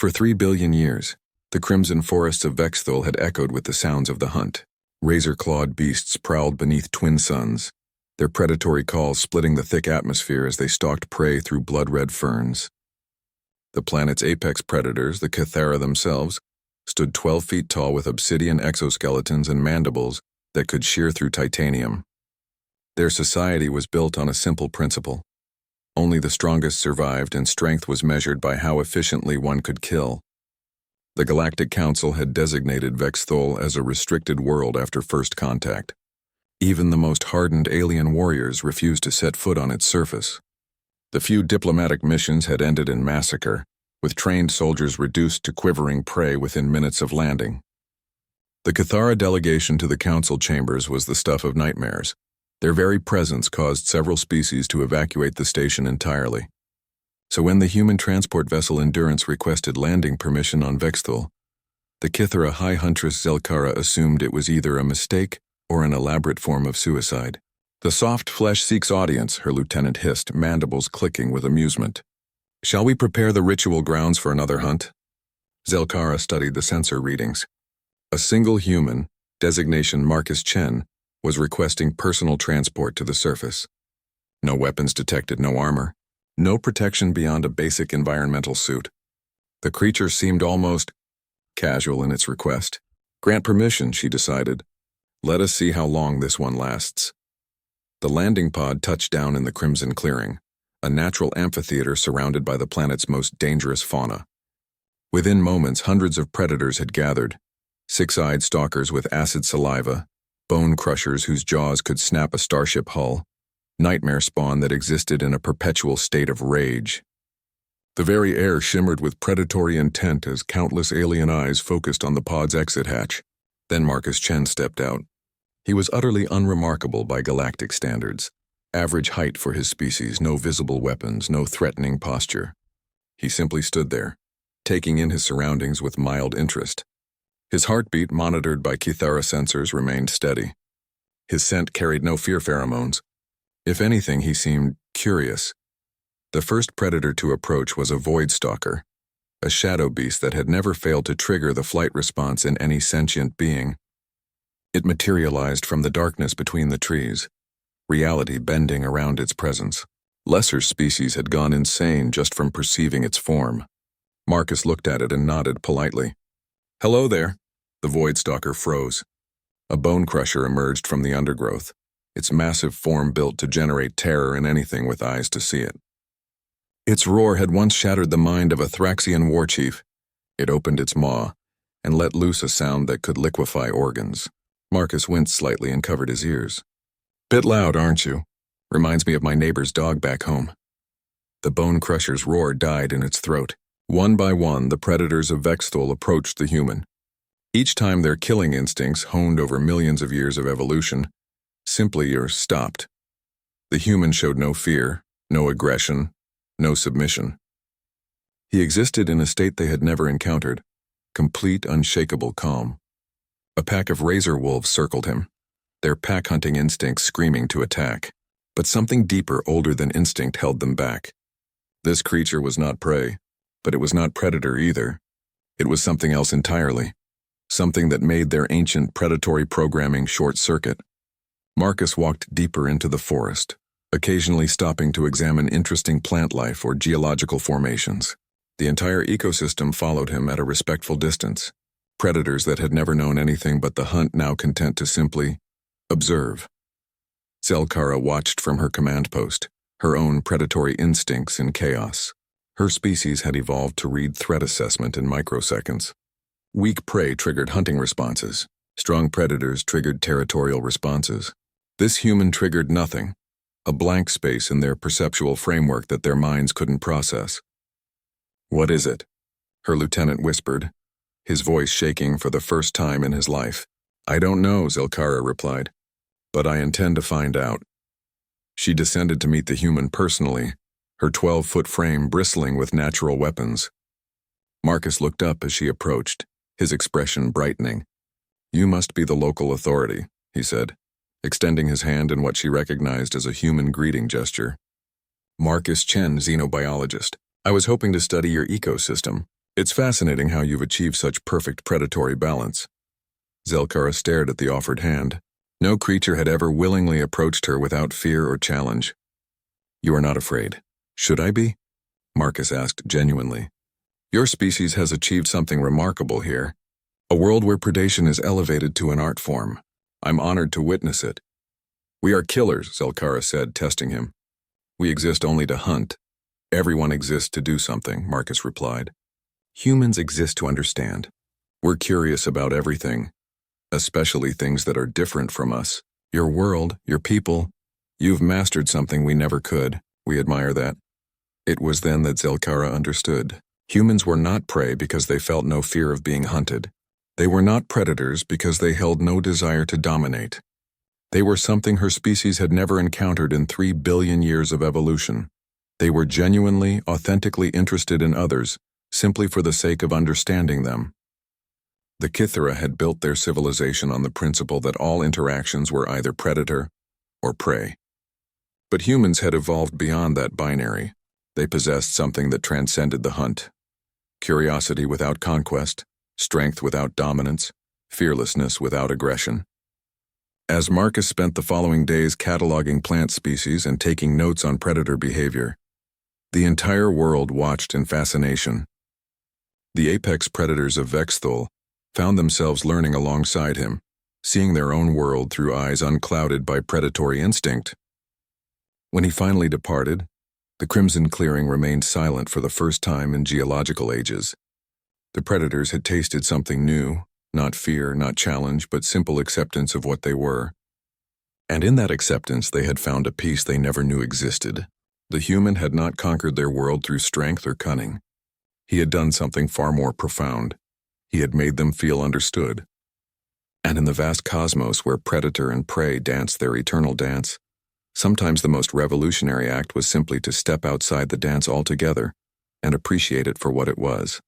For 3 billion years, the crimson forests of Vexthul had echoed with the sounds of the hunt. Razor-clawed beasts prowled beneath twin suns, their predatory calls splitting the thick atmosphere as they stalked prey through blood-red ferns. The planet's apex predators, the Kythera themselves, stood 12 feet tall with obsidian exoskeletons and mandibles that could shear through titanium. Their society was built on a simple principle. Only the strongest survived, and strength was measured by how efficiently one could kill. The Galactic Council had designated Vexthul as a restricted world after first contact. Even the most hardened alien warriors refused to set foot on its surface. The few diplomatic missions had ended in massacre, with trained soldiers reduced to quivering prey within minutes of landing. The Kythera delegation to the council chambers was the stuff of nightmares. Their very presence caused several species to evacuate the station entirely. So when the human transport vessel Endurance requested landing permission on Vexthul, the Kythera High Huntress Zelkara assumed it was either a mistake or an elaborate form of suicide. "The soft flesh seeks audience," her lieutenant hissed, mandibles clicking with amusement. "Shall we prepare the ritual grounds for another hunt?" Zelkara studied the sensor readings. A single human, designation Marcus Chen, was requesting personal transport to the surface. No weapons detected, no armor, no protection beyond a basic environmental suit. The creature seemed almost casual in its request. "Grant permission," she decided. "Let us see how long this one lasts." The landing pod touched down in the Crimson Clearing, a natural amphitheater surrounded by the planet's most dangerous fauna. Within moments, hundreds of predators had gathered, six-eyed stalkers with acid saliva, bone crushers whose jaws could snap a starship hull, nightmare spawn that existed in a perpetual state of rage. The very air shimmered with predatory intent as countless alien eyes focused on the pod's exit hatch. Then Marcus Chen stepped out. He was utterly unremarkable by galactic standards. Average height for his species, no visible weapons, no threatening posture. He simply stood there, taking in his surroundings with mild interest. His heartbeat, monitored by Kythera sensors, remained steady. His scent carried no fear pheromones. If anything, he seemed curious. The first predator to approach was a void stalker, a shadow beast that had never failed to trigger the flight response in any sentient being. It materialized from the darkness between the trees, reality bending around its presence. Lesser species had gone insane just from perceiving its form. Marcus looked at it and nodded politely. "Hello there." The void stalker froze. A bone crusher emerged from the undergrowth, its massive form built to generate terror in anything with eyes to see it. Its roar had once shattered the mind of a Thraxian war chief. It opened its maw and let loose a sound that could liquefy organs. Marcus winced slightly and covered his ears. "Bit loud, aren't you? Reminds me of my neighbor's dog back home." The bone crusher's roar died in its throat. One by one, the predators of Vexthul approached the human. Each time their killing instincts, honed over millions of years of evolution, simply stopped. The human showed no fear, no aggression, no submission. He existed in a state they had never encountered, complete, unshakable calm. A pack of razor wolves circled him, their pack-hunting instincts screaming to attack. But something deeper, older than instinct, held them back. This creature was not prey, but it was not predator either. It was something else entirely, something that made their ancient predatory programming short-circuit. Marcus walked deeper into the forest, occasionally stopping to examine interesting plant life or geological formations. The entire ecosystem followed him at a respectful distance, predators that had never known anything but the hunt now content to simply observe. Zelkara watched from her command post, her own predatory instincts in chaos. Her species had evolved to read threat assessment in microseconds. Weak prey triggered hunting responses. Strong predators triggered territorial responses. This human triggered nothing, a blank space in their perceptual framework that their minds couldn't process. "What is it?" her lieutenant whispered, his voice shaking for the first time in his life. "I don't know," Zelkara replied, "but I intend to find out." She descended to meet the human personally, her 12-foot frame bristling with natural weapons. Marcus looked up as she approached, his expression brightening. "You must be the local authority," he said, extending his hand in what she recognized as a human greeting gesture. "Marcus Chen, xenobiologist. I was hoping to study your ecosystem. It's fascinating how you've achieved such perfect predatory balance. Zelkara stared at the offered hand. No creature had ever willingly approached her without fear or challenge. You are not afraid. Should I be? Marcus asked genuinely. Your species has achieved something remarkable here. A world where predation is elevated to an art form. I'm honored to witness it. We are killers, Zelkara said, testing him. We exist only to hunt. Everyone exists to do something, Marcus replied. Humans exist to understand. We're curious about everything, especially things that are different from us. Your world, your people. You've mastered something we never could. We admire that. It was then that Zelkara understood. Humans were not prey because they felt no fear of being hunted. They were not predators because they held no desire to dominate. They were something her species had never encountered in 3 billion years of evolution. They were genuinely, authentically interested in others, simply for the sake of understanding them. The Kithera had built their civilization on the principle that all interactions were either predator or prey. But humans had evolved beyond that binary. They possessed something that transcended the hunt. Curiosity without conquest, strength without dominance, fearlessness without aggression. As Marcus spent the following days cataloging plant species and taking notes on predator behavior, the entire world watched in fascination. The apex predators of Vexthul found themselves learning alongside him, seeing their own world through eyes unclouded by predatory instinct. When he finally departed, the Crimson Clearing remained silent for the first time in geological ages. The predators had tasted something new, not fear, not challenge, but simple acceptance of what they were. And in that acceptance they had found a peace they never knew existed. The human had not conquered their world through strength or cunning. He had done something far more profound. He had made them feel understood. And in the vast cosmos where predator and prey danced their eternal dance, sometimes the most revolutionary act was simply to step outside the dance altogether and appreciate it for what it was.